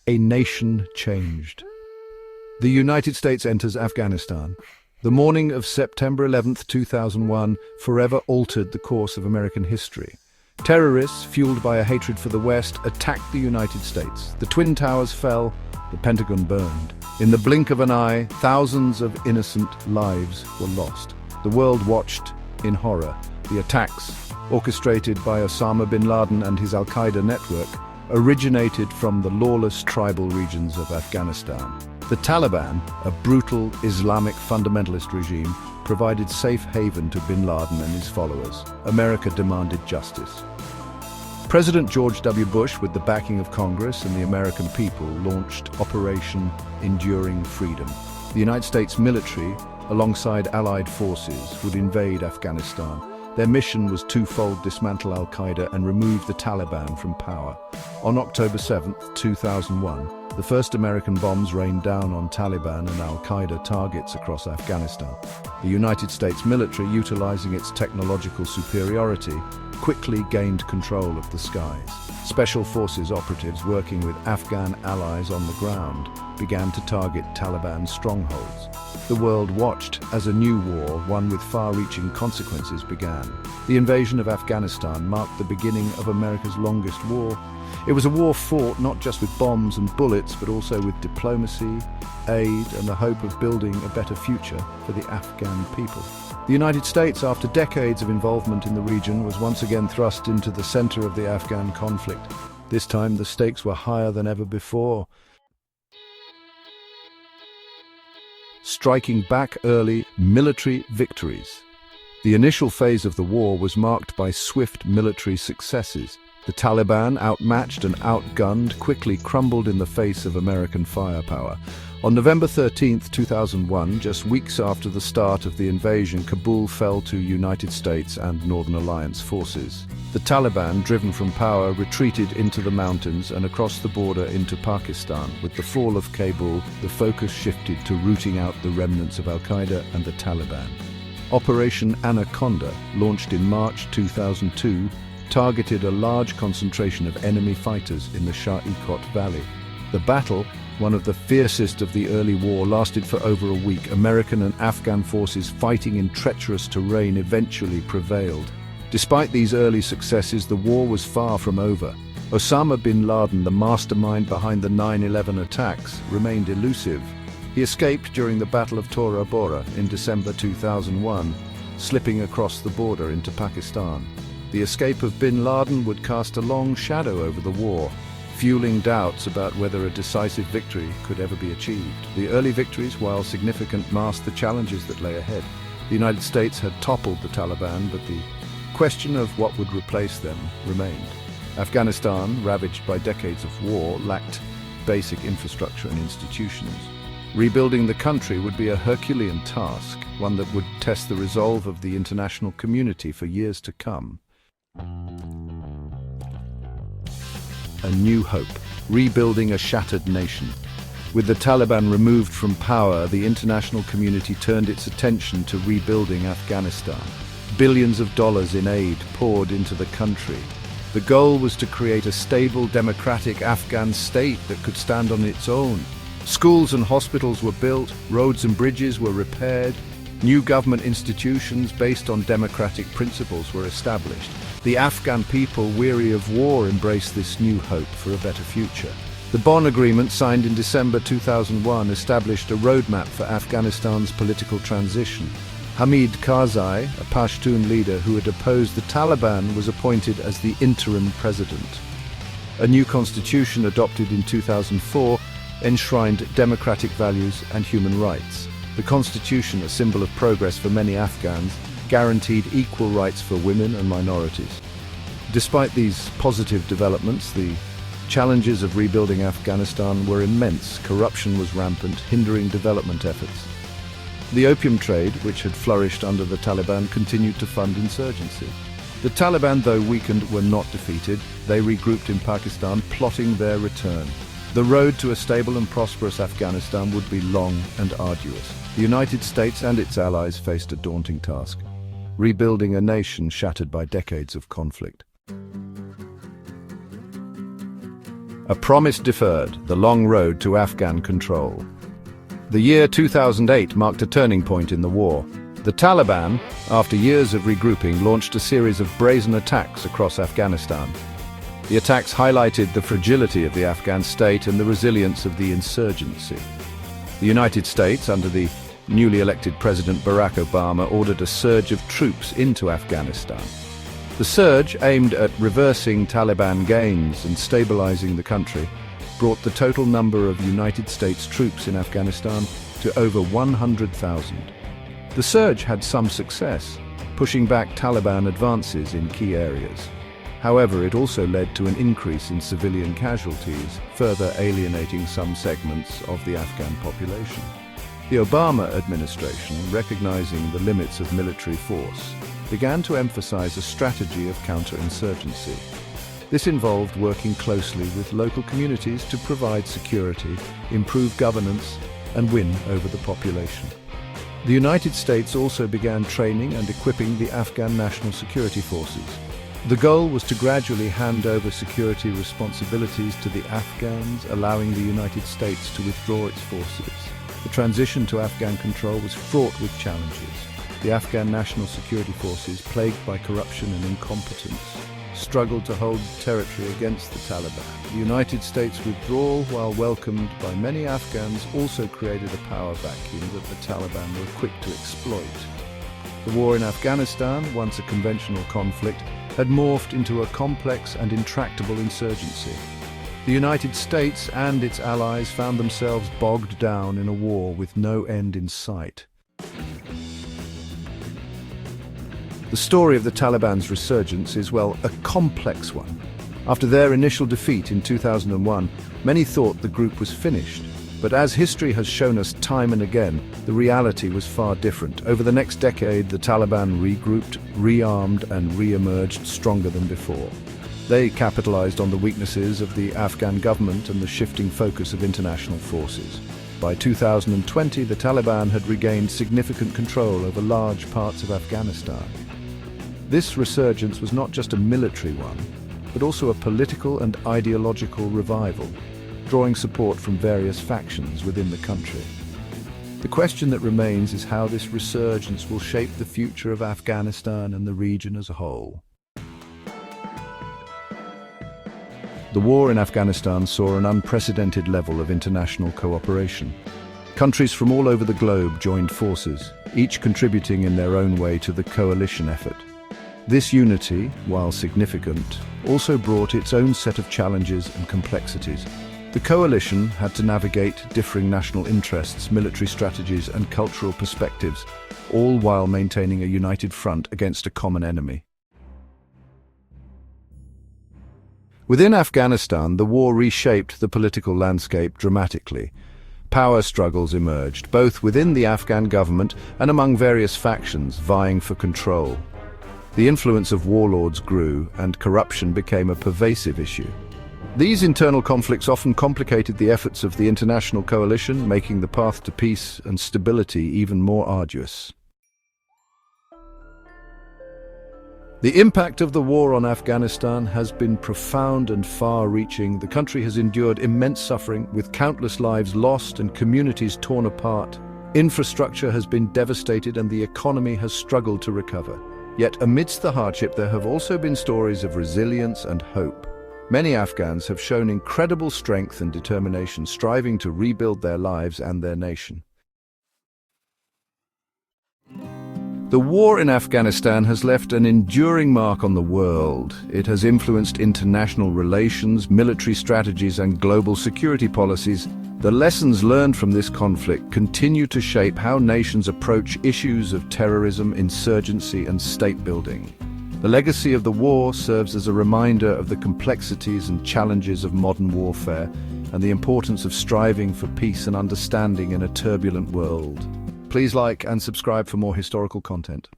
A nation changed. The United States enters Afghanistan. The morning of September 11th, 2001, forever altered the course of American history. Terrorists, fueled by a hatred for the West, attacked the United States. The Twin Towers fell, the Pentagon burned. In the blink of an eye, thousands of innocent lives were lost. The world watched in horror. The attacks, orchestrated by Osama bin Laden and his al-Qaeda network, originated from the lawless tribal regions of Afghanistan. The Taliban, a brutal Islamic fundamentalist regime, provided safe haven to bin Laden and his followers. America demanded justice. President George W. Bush, with the backing of Congress and the American people, launched Operation Enduring Freedom. The United States military, alongside allied forces, would invade Afghanistan. Their mission was twofold: dismantle al-Qaeda and remove the Taliban from power. On October 7, 2001, the first American bombs rained down on Taliban and al-Qaeda targets across Afghanistan. The United States military, utilizing its technological superiority, quickly gained control of the skies. Special forces operatives working with Afghan allies on the ground began to target Taliban strongholds. The world watched as a new war, one with far-reaching consequences, began. The invasion of Afghanistan marked the beginning of America's longest war. It was a war fought not just with bombs and bullets, but also with diplomacy, aid, and the hope of building a better future for the Afghan people. The United States, after decades of involvement in the region, was once again thrust into the center of the Afghan conflict. This time, the stakes were higher than ever before. Striking back early, military victories. The initial phase of the war was marked by swift military successes. The Taliban, outmatched and outgunned, quickly crumbled in the face of American firepower. On November 13, 2001, just weeks after the start of the invasion, Kabul fell to United States and Northern Alliance forces. The Taliban, driven from power, retreated into the mountains and across the border into Pakistan. With the fall of Kabul, the focus shifted to rooting out the remnants of al-Qaeda and the Taliban. Operation Anaconda, launched in March 2002, targeted a large concentration of enemy fighters in the Shah-e-Kot Valley. The battle, one of the fiercest of the early war, lasted for over a week. American and Afghan forces fighting in treacherous terrain eventually prevailed. Despite these early successes, the war was far from over. Osama bin Laden, the mastermind behind the 9/11 attacks, remained elusive. He escaped during the Battle of Tora Bora in December 2001, slipping across the border into Pakistan. The escape of bin Laden would cast a long shadow over the war, fueling doubts about whether a decisive victory could ever be achieved. The early victories, while significant, masked the challenges that lay ahead. The United States had toppled the Taliban, but the question of what would replace them remained. Afghanistan, ravaged by decades of war, lacked basic infrastructure and institutions. Rebuilding the country would be a Herculean task, one that would test the resolve of the international community for years to come. A new hope, rebuilding a shattered nation. With the Taliban removed from power, the international community turned its attention to rebuilding Afghanistan. Billions of dollars in aid poured into the country. The goal was to create a stable, democratic Afghan state that could stand on its own. Schools and hospitals were built, roads and bridges were repaired, new government institutions based on democratic principles were established. The Afghan people, weary of war, embraced this new hope for a better future. The Bonn Agreement, signed in December 2001, established a roadmap for Afghanistan's political transition. Hamid Karzai, a Pashtun leader who had opposed the Taliban, was appointed as the interim president. A new constitution, adopted in 2004, enshrined democratic values and human rights. The constitution, a symbol of progress for many Afghans, guaranteed equal rights for women and minorities. Despite these positive developments, the challenges of rebuilding Afghanistan were immense. Corruption was rampant, hindering development efforts. The opium trade, which had flourished under the Taliban, continued to fund insurgency. The Taliban, though weakened, were not defeated. They regrouped in Pakistan, plotting their return. The road to a stable and prosperous Afghanistan would be long and arduous. The United States and its allies faced a daunting task: rebuilding a nation shattered by decades of conflict. A promise deferred, the long road to Afghan control. The year 2008 marked a turning point in the war. The Taliban, after years of regrouping, launched a series of brazen attacks across Afghanistan. The attacks highlighted the fragility of the Afghan state and the resilience of the insurgency. The United States, under the newly elected President Barack Obama, ordered a surge of troops into Afghanistan. The surge, aimed at reversing Taliban gains and stabilizing the country, brought the total number of United States troops in Afghanistan to over 100,000. The surge had some success, pushing back Taliban advances in key areas. However, it also led to an increase in civilian casualties, further alienating some segments of the Afghan population. The Obama administration, recognizing the limits of military force, began to emphasize a strategy of counterinsurgency. This involved working closely with local communities to provide security, improve governance, and win over the population. The United States also began training and equipping the Afghan National Security Forces. The goal was to gradually hand over security responsibilities to the Afghans, allowing the United States to withdraw its forces. The transition to Afghan control was fraught with challenges. The Afghan National Security Forces, plagued by corruption and incompetence, struggled to hold territory against the Taliban. The United States withdrawal, while welcomed by many Afghans, also created a power vacuum that the Taliban were quick to exploit. The war in Afghanistan, once a conventional conflict, had morphed into a complex and intractable insurgency. The United States and its allies found themselves bogged down in a war with no end in sight. The story of the Taliban's resurgence is, well, a complex one. After their initial defeat in 2001, many thought the group was finished. But as history has shown us time and again, the reality was far different. Over the next decade, the Taliban regrouped, rearmed, and re-emerged stronger than before. They capitalized on the weaknesses of the Afghan government and the shifting focus of international forces. By 2020, the Taliban had regained significant control over large parts of Afghanistan. This resurgence was not just a military one, but also a political and ideological revival, drawing support from various factions within the country. The question that remains is how this resurgence will shape the future of Afghanistan and the region as a whole. The war in Afghanistan saw an unprecedented level of international cooperation. Countries from all over the globe joined forces, each contributing in their own way to the coalition effort. This unity, while significant, also brought its own set of challenges and complexities. The coalition had to navigate differing national interests, military strategies, and cultural perspectives, all while maintaining a united front against a common enemy. Within Afghanistan, the war reshaped the political landscape dramatically. Power struggles emerged, both within the Afghan government and among various factions vying for control. The influence of warlords grew, and corruption became a pervasive issue. These internal conflicts often complicated the efforts of the international coalition, making the path to peace and stability even more arduous. The impact of the war on Afghanistan has been profound and far-reaching. The country has endured immense suffering, with countless lives lost and communities torn apart. Infrastructure has been devastated and the economy has struggled to recover. Yet amidst the hardship, there have also been stories of resilience and hope. Many Afghans have shown incredible strength and determination, striving to rebuild their lives and their nation. The war in Afghanistan has left an enduring mark on the world. It has influenced international relations, military strategies, and global security policies. The lessons learned from this conflict continue to shape how nations approach issues of terrorism, insurgency, and state building. The legacy of the war serves as a reminder of the complexities and challenges of modern warfare and the importance of striving for peace and understanding in a turbulent world. Please like and subscribe for more historical content.